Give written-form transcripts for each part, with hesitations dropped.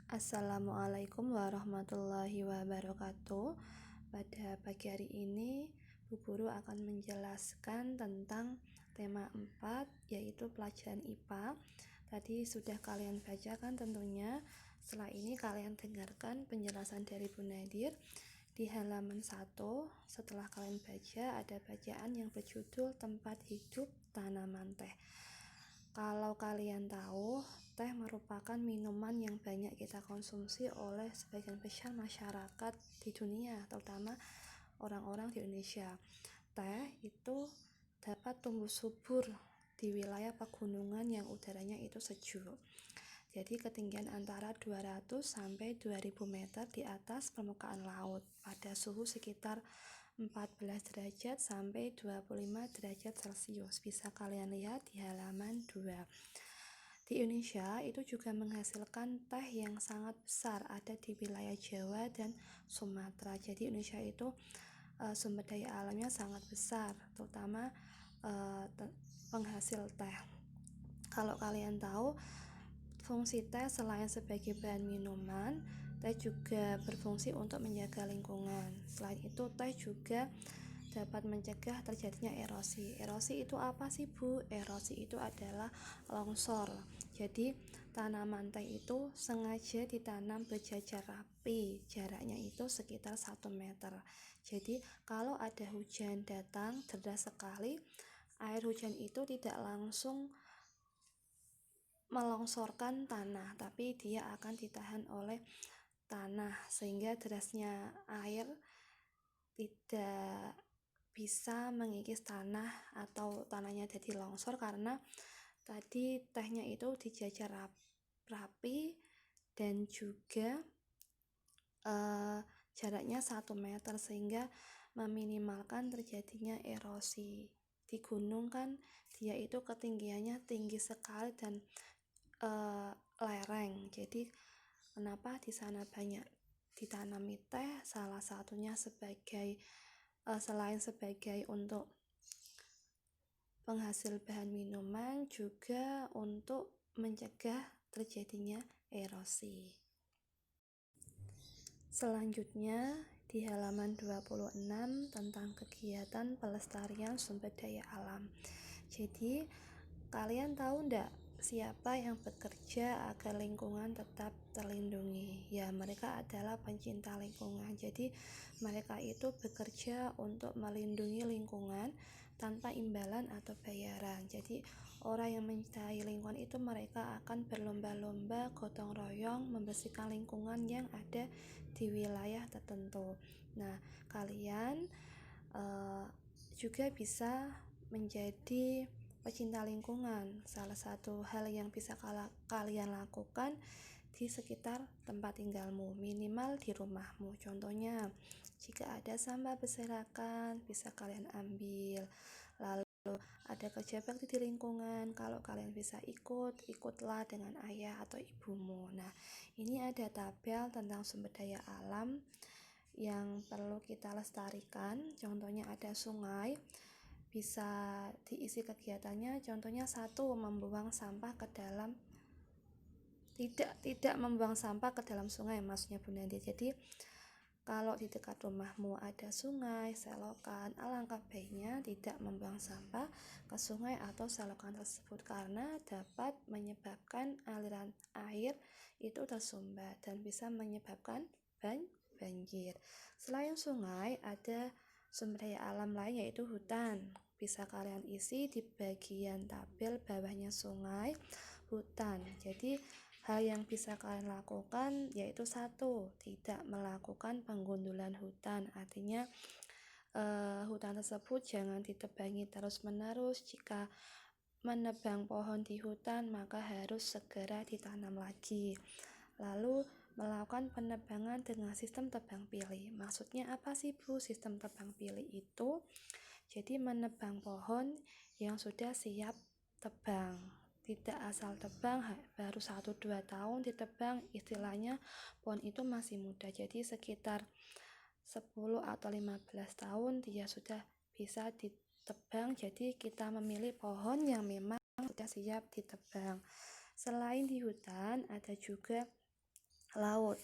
Assalamualaikum warahmatullahi wabarakatuh. Pada pagi hari ini, Bu Guru akan menjelaskan tentang tema 4, yaitu pelajaran IPA. Tadi sudah kalian bacakan tentunya. Setelah ini kalian dengarkan penjelasan dari Bu Nadir. Di halaman 1, setelah kalian baca, ada bacaan yang berjudul Tempat Hidup Tanaman Teh. Kalau kalian tahu, teh merupakan minuman yang banyak kita konsumsi oleh sebagian besar masyarakat di dunia, terutama orang-orang di Indonesia. Teh itu dapat tumbuh subur di wilayah pegunungan yang udaranya itu sejuk. Jadi ketinggian antara 200 sampai 2000 meter di atas permukaan laut pada suhu sekitar 14 derajat sampai 25 derajat Celcius. Bisa kalian lihat di halaman 2. Di Indonesia itu juga menghasilkan teh yang sangat besar, ada di wilayah Jawa dan Sumatera. Jadi Indonesia itu sumber daya alamnya sangat besar, terutama penghasil teh. Kalau kalian tahu, fungsi teh selain sebagai bahan minuman, teh juga berfungsi untuk menjaga lingkungan. Selain itu, teh juga dapat mencegah terjadinya erosi. Erosi itu apa sih, Bu? Erosi itu adalah longsor. Jadi, tanaman teh itu sengaja ditanam berjajar rapi. Jaraknya itu sekitar 1 meter. Jadi, kalau ada hujan datang deras sekali, air hujan itu tidak langsung melongsorkan tanah, tapi dia akan ditahan oleh tanah sehingga derasnya air tidak bisa mengikis tanah atau tanahnya jadi longsor, karena tadi tehnya itu dijajar rapi dan juga jaraknya 1 meter sehingga meminimalkan terjadinya erosi. Di gunung kan dia itu ketinggiannya tinggi sekali dan lereng. Jadi kenapa di sana banyak ditanami teh? Salah satunya sebagai selain sebagai untuk penghasil bahan minuman, juga untuk mencegah terjadinya erosi. Selanjutnya di halaman 26 tentang kegiatan pelestarian sumber daya alam. Jadi kalian tahu enggak siapa yang bekerja agar lingkungan tetap terlindungi? Ya, mereka adalah pencinta lingkungan. Jadi mereka itu bekerja untuk melindungi lingkungan tanpa imbalan atau bayaran. Jadi orang yang mencintai lingkungan itu mereka akan berlomba-lomba gotong royong membersihkan lingkungan yang ada di wilayah tertentu. Nah, kalian juga bisa menjadi pecinta lingkungan. Salah satu hal yang bisa kalian lakukan di sekitar tempat tinggalmu, minimal di rumahmu. Contohnya, jika ada sampah berserakan, bisa kalian ambil. Lalu ada kerja bakti di lingkungan, kalau kalian bisa ikutlah dengan ayah atau ibumu. Nah, ini ada tabel tentang sumber daya alam yang perlu kita lestarikan. Contohnya ada sungai, bisa diisi kegiatannya. Contohnya 1, membuang sampah ke dalam tidak membuang sampah ke dalam sungai, maksudnya Bu Nadia. Jadi kalau di dekat rumahmu ada sungai, selokan, alangkah baiknya tidak membuang sampah ke sungai atau selokan tersebut, karena dapat menyebabkan aliran air itu tersumbat dan bisa menyebabkan banjir. Selain sungai, ada sumber daya alam lain yaitu hutan. Bisa kalian isi di bagian tabel bawahnya sungai, hutan. Jadi hal yang bisa kalian lakukan yaitu 1, tidak melakukan penggundulan hutan. Artinya hutan tersebut jangan ditebangi terus-menerus. Jika menebang pohon di hutan, maka harus segera ditanam lagi. Lalu melakukan penebangan dengan sistem tebang pilih. Maksudnya apa sih, Bu? Sistem tebang pilih itu jadi menebang pohon yang sudah siap tebang. Tidak asal tebang, baru 1-2 tahun ditebang, istilahnya pohon itu masih muda. Jadi sekitar 10 atau 15 tahun dia sudah bisa ditebang. Jadi kita memilih pohon yang memang sudah siap ditebang. Selain di hutan, ada juga laut.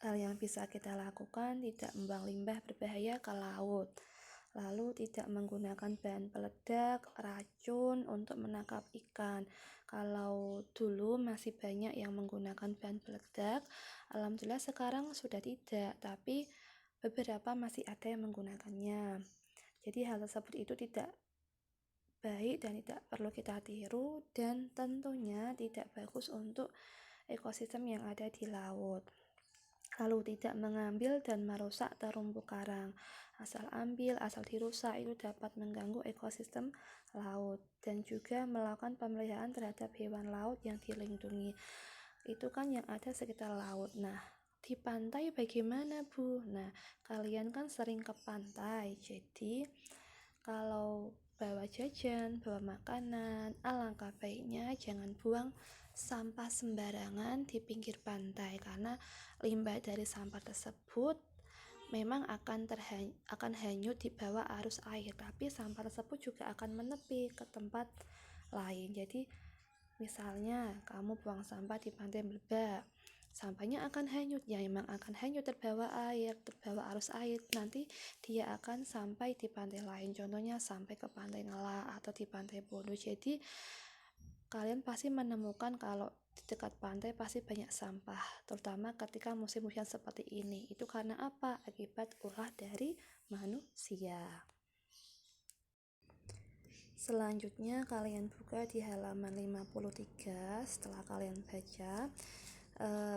Hal yang bisa kita lakukan, tidak membuang limbah berbahaya ke laut. Lalu tidak menggunakan bahan peledak, racun untuk menangkap ikan. Kalau dulu masih banyak yang menggunakan bahan peledak, alhamdulillah sekarang sudah tidak, tapi beberapa masih ada yang menggunakannya. Jadi hal tersebut itu tidak baik dan tidak perlu kita tiru, dan tentunya tidak bagus untuk ekosistem yang ada di laut. Lalu tidak mengambil dan merusak terumbu karang. Asal ambil, asal dirusak itu dapat mengganggu ekosistem laut, dan juga melakukan pemeliharaan terhadap hewan laut yang dilindungi. Itu kan yang ada sekitar laut. Nah, di pantai bagaimana, Bu? Nah, kalian kan sering ke pantai, jadi kalau bawa jajan, bawa makanan, alangkah baiknya jangan buang sampah sembarangan di pinggir pantai, karena limbah dari sampah tersebut memang akan hanyut di bawah arus air, tapi sampah tersebut juga akan menepi ke tempat lain. Jadi misalnya kamu buang sampah di pantai Blebak, sampahnya akan hanyut, ya memang akan hanyut terbawa air, terbawa arus air. Nanti dia akan sampai di pantai lain, contohnya sampai ke pantai Ngelak atau di pantai Bondo. Jadi kalian pasti menemukan kalau di dekat pantai pasti banyak sampah, terutama ketika musim hujan seperti ini. Itu karena apa? Akibat ulah dari manusia. Selanjutnya kalian buka di halaman 53. Setelah kalian baca,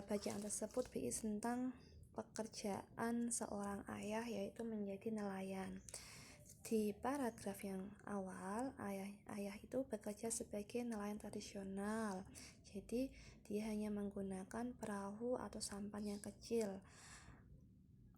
bacaan tersebut berisi tentang pekerjaan seorang ayah, yaitu menjadi nelayan. Di paragraf yang awal, ayah itu bekerja sebagai nelayan tradisional. Jadi dia hanya menggunakan perahu atau sampan yang kecil.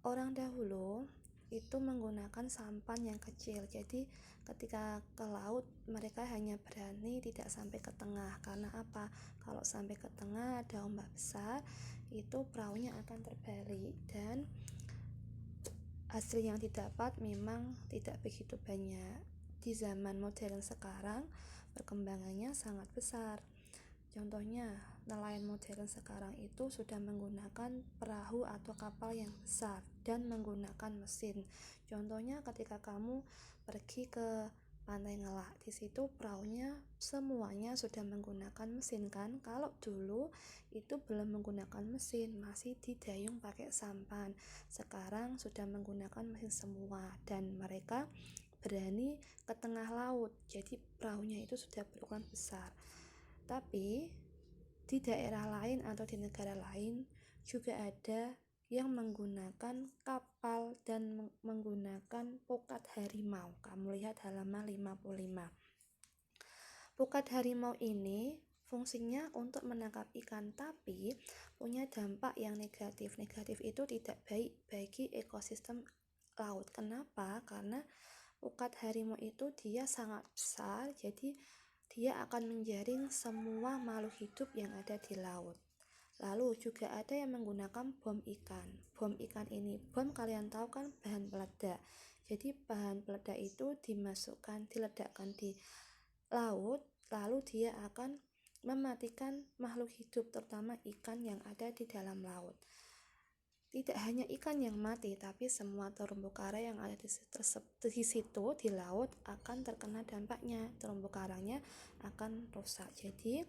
Orang dahulu itu menggunakan sampan yang kecil, jadi ketika ke laut mereka hanya berani tidak sampai ke tengah. Karena apa? Kalau sampai ke tengah ada ombak besar, itu perahunya akan terbalik, dan hasil yang didapat memang tidak begitu banyak. Di zaman modern sekarang perkembangannya sangat besar. Contohnya, nelayan modern sekarang itu sudah menggunakan perahu atau kapal yang besar dan menggunakan mesin. Contohnya ketika kamu pergi ke Pantai Ngelak, di situ perahunya semuanya sudah menggunakan mesin kan. Kalau dulu itu belum menggunakan mesin, masih didayung pakai sampan. Sekarang sudah menggunakan mesin semua, dan mereka berani ke tengah laut. Jadi perahunya itu sudah berukuran besar. Tapi di daerah lain atau di negara lain juga ada yang menggunakan kapal dan menggunakan pukat harimau. Kamu lihat halaman 55. Pukat harimau ini fungsinya untuk menangkap ikan, tapi punya dampak yang negatif. Negatif itu tidak baik bagi ekosistem laut. Kenapa? Karena pukat harimau itu dia sangat besar, jadi dia akan menjaring semua makhluk hidup yang ada di laut. Lalu juga ada yang menggunakan bom ikan. Bom ikan ini, bom kalian tahu kan bahan peledak. Jadi bahan peledak itu diledakkan di laut, lalu dia akan mematikan makhluk hidup, terutama ikan yang ada di dalam laut. Tidak hanya ikan yang mati, tapi semua terumbu karang yang ada di situ di laut akan terkena dampaknya. Terumbu karangnya akan rusak. Jadi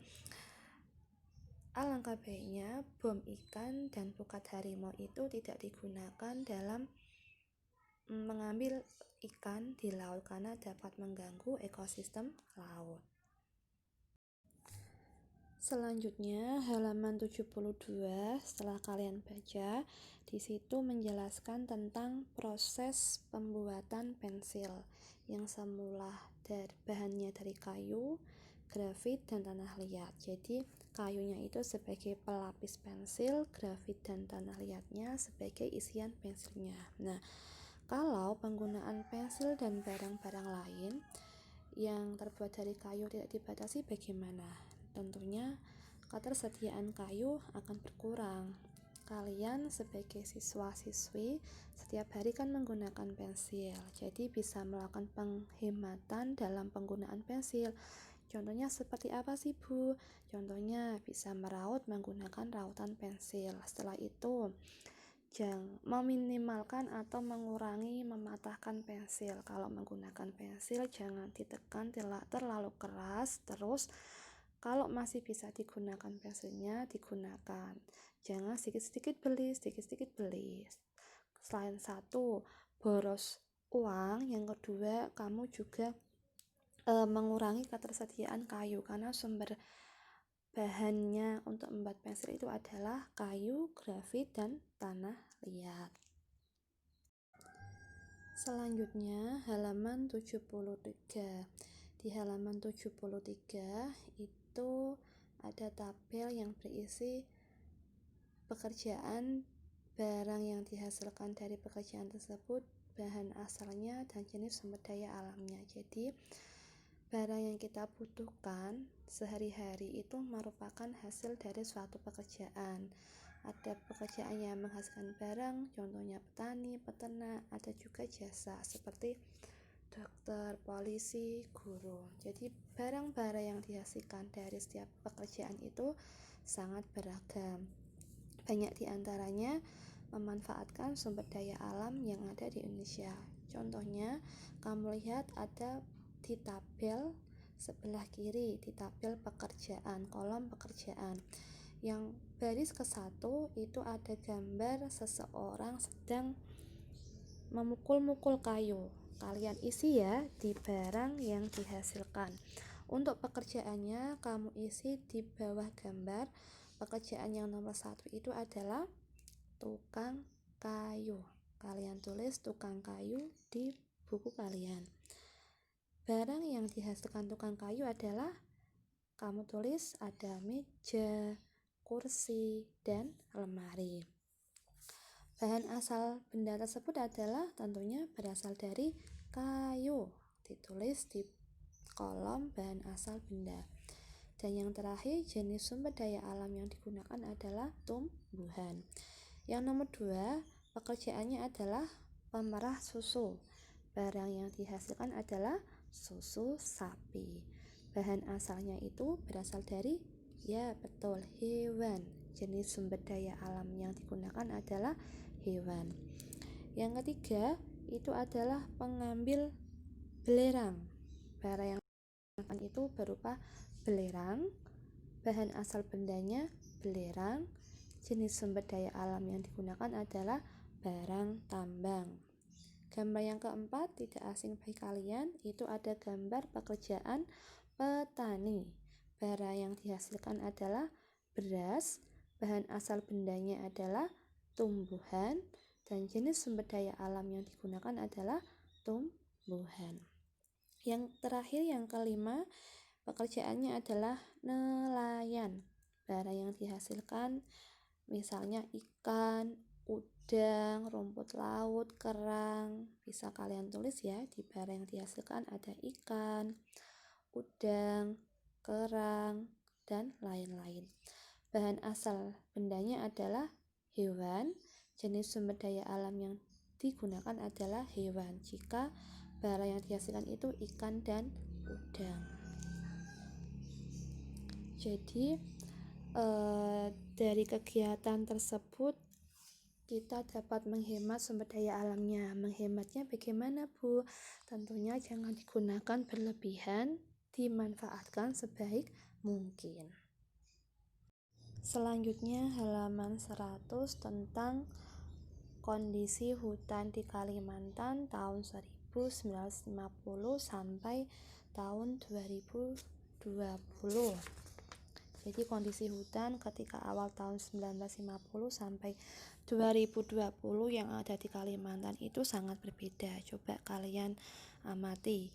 alangkah baiknya bom ikan dan pukat harimau itu tidak digunakan dalam mengambil ikan di laut, karena dapat mengganggu ekosistem laut. Selanjutnya halaman 72, setelah kalian baca, di situ menjelaskan tentang proses pembuatan pensil yang semula bahannya dari kayu, grafit, dan tanah liat. Jadi kayunya itu sebagai pelapis pensil, grafit dan tanah liatnya sebagai isian pensilnya. Nah, kalau penggunaan pensil dan barang-barang lain yang terbuat dari kayu tidak dibatasi, bagaimana? Tentunya ketersediaan kayu akan berkurang. Kalian sebagai siswa-siswi setiap hari kan menggunakan pensil, jadi bisa melakukan penghematan dalam penggunaan pensil. Contohnya seperti apa sih Bu? Contohnya bisa meraut menggunakan rautan pensil. Setelah itu meminimalkan atau mengurangi mematahkan pensil. Kalau menggunakan pensil jangan ditekan terlalu keras, terus kalau masih bisa digunakan pensilnya digunakan. Jangan sedikit-sedikit beli. Selain satu, boros uang, yang kedua kamu juga mengurangi ketersediaan kayu, karena sumber bahannya untuk membuat pensil itu adalah kayu, grafit, dan tanah liat. Selanjutnya halaman 73. Di halaman 73 itu ada tabel yang berisi pekerjaan, barang yang dihasilkan dari pekerjaan tersebut, bahan asalnya, dan jenis sumber daya alamnya. Jadi barang yang kita butuhkan sehari-hari itu merupakan hasil dari suatu pekerjaan. Ada pekerjaan yang menghasilkan barang, contohnya petani, peternak, ada juga jasa seperti dokter, polisi, guru. Jadi barang-barang yang dihasilkan dari setiap pekerjaan itu sangat beragam. Banyak diantaranya memanfaatkan sumber daya alam yang ada di Indonesia. Contohnya, kamu lihat ada di tabel sebelah kiri, di tabel pekerjaan, kolom pekerjaan. Yang baris ke-1 itu ada gambar seseorang sedang memukul-mukul kayu. Kalian isi ya di barang yang dihasilkan. Untuk pekerjaannya kamu isi di bawah gambar. Pekerjaan yang nomor 1 itu adalah tukang kayu. Kalian tulis tukang kayu di buku kalian. Barang yang dihasilkan tukang kayu adalah, kamu tulis ada meja, kursi, dan lemari. Bahan asal benda tersebut adalah tentunya berasal dari kayu. Ditulis di kolom bahan asal benda. Dan yang terakhir, jenis sumber daya alam yang digunakan adalah tumbuhan. Yang nomor 2, pekerjaannya adalah pemerah susu. Barang yang dihasilkan adalah susu sapi. Bahan asalnya itu berasal dari, ya betul, hewan. Jenis sumber daya alam yang digunakan adalah hewan. Yang ketiga itu adalah pengambil belerang. Barang yang itu berupa belerang. Bahan asal bendanya belerang. Jenis sumber daya alam yang digunakan adalah barang tambang. Gambar yang keempat tidak asing bagi kalian, itu ada gambar pekerjaan petani. Barang yang dihasilkan adalah beras, bahan asal bendanya adalah tumbuhan, dan jenis sumber daya alam yang digunakan adalah tumbuhan. Yang terakhir, yang kelima, pekerjaannya adalah nelayan. Barang yang dihasilkan misalnya ikan, udang, rumput laut, kerang. Bisa kalian tulis ya, di barang yang dihasilkan ada ikan, udang, kerang, dan lain-lain. Bahan asal bendanya adalah hewan. Jenis sumber daya alam yang digunakan adalah hewan jika barang yang dihasilkan itu ikan dan udang. Jadi dari kegiatan tersebut kita dapat menghemat sumber daya alamnya. Menghematnya bagaimana Bu? Tentunya jangan digunakan berlebihan, dimanfaatkan sebaik mungkin. Selanjutnya halaman 100 tentang kondisi hutan di Kalimantan tahun 1950 sampai tahun 2020. Jadi kondisi hutan ketika awal tahun 1950 sampai 2020 yang ada di Kalimantan itu sangat berbeda. Coba kalian amati.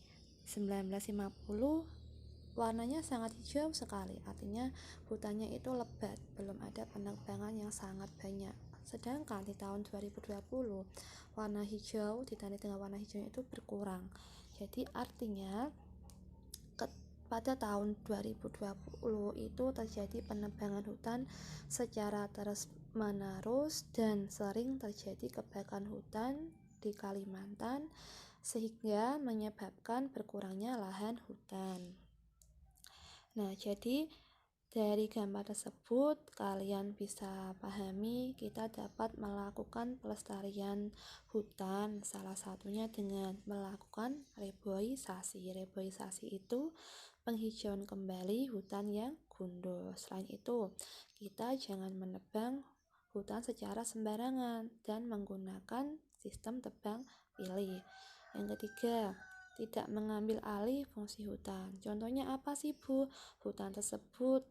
1950 warnanya sangat hijau sekali, artinya hutannya itu lebat, belum ada penebangan yang sangat banyak. Sedangkan di tahun 2020 warna hijau ditandai dengan warna hijau itu berkurang. Jadi artinya pada tahun 2020 itu terjadi penebangan hutan secara terus-menerus dan sering terjadi kebakaran hutan di Kalimantan sehingga menyebabkan berkurangnya lahan hutan. Nah, jadi dari gambar tersebut kalian bisa pahami kita dapat melakukan pelestarian hutan, salah satunya dengan melakukan reboisasi. Reboisasi itu penghijauan kembali hutan yang gundul. Selain itu, kita jangan menebang hutan secara sembarangan dan menggunakan sistem tebang pilih. Yang ketiga, tidak mengambil alih fungsi hutan. Contohnya apa sih, Bu? Hutan tersebut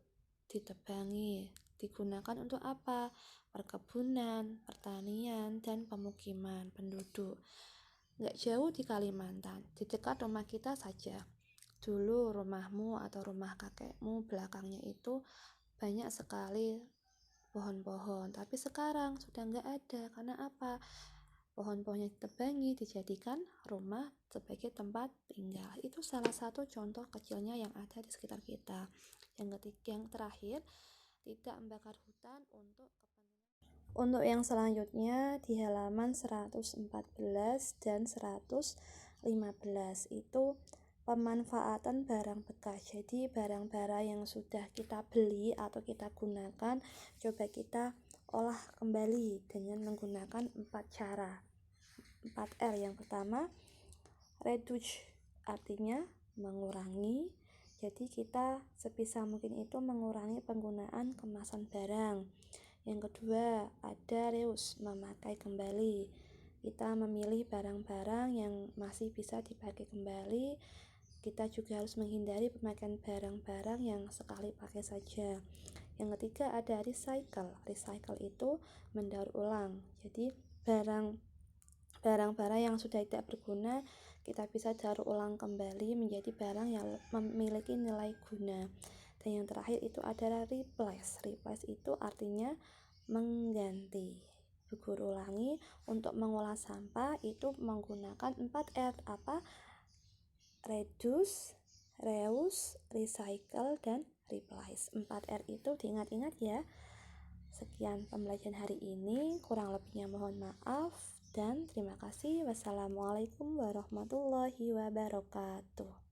ditebangi, digunakan untuk apa? Perkebunan, pertanian, dan pemukiman penduduk. Nggak jauh di Kalimantan, di dekat rumah kita saja. Dulu rumahmu atau rumah kakekmu belakangnya itu banyak sekali pohon-pohon, tapi sekarang sudah nggak ada. Karena apa? Pohon-pohonnya ditebangi, dijadikan rumah sebagai tempat tinggal. Itu salah satu contoh kecilnya yang ada di sekitar kita. Yang ketiga, yang terakhir, tidak membakar hutan untuk kepentingan. Untuk yang selanjutnya di halaman 114 dan 115 itu pemanfaatan barang bekas. Jadi barang-barang yang sudah kita beli atau kita gunakan, coba kita olah kembali dengan menggunakan 4 cara. 4R. Yang pertama, reduce, artinya mengurangi. Jadi kita sebisa mungkin itu mengurangi penggunaan kemasan barang. Yang kedua, ada reuse, memakai kembali. Kita memilih barang-barang yang masih bisa dipakai kembali. Kita juga harus menghindari pemakaian barang-barang yang sekali pakai saja. Yang ketiga, ada recycle. Recycle itu mendaur ulang. Jadi barang-barang yang sudah tidak berguna kita bisa daur ulang kembali menjadi barang yang memiliki nilai guna. Dan yang terakhir itu adalah replace. Replace itu artinya mengganti. Guru ulangi, untuk mengolah sampah itu menggunakan 4R. Apa? Reduce, reuse, recycle, dan replace. 4R itu diingat-ingat ya. Sekian pembelajaran hari ini, kurang lebihnya mohon maaf dan terima kasih. Wassalamualaikum warahmatullahi wabarakatuh.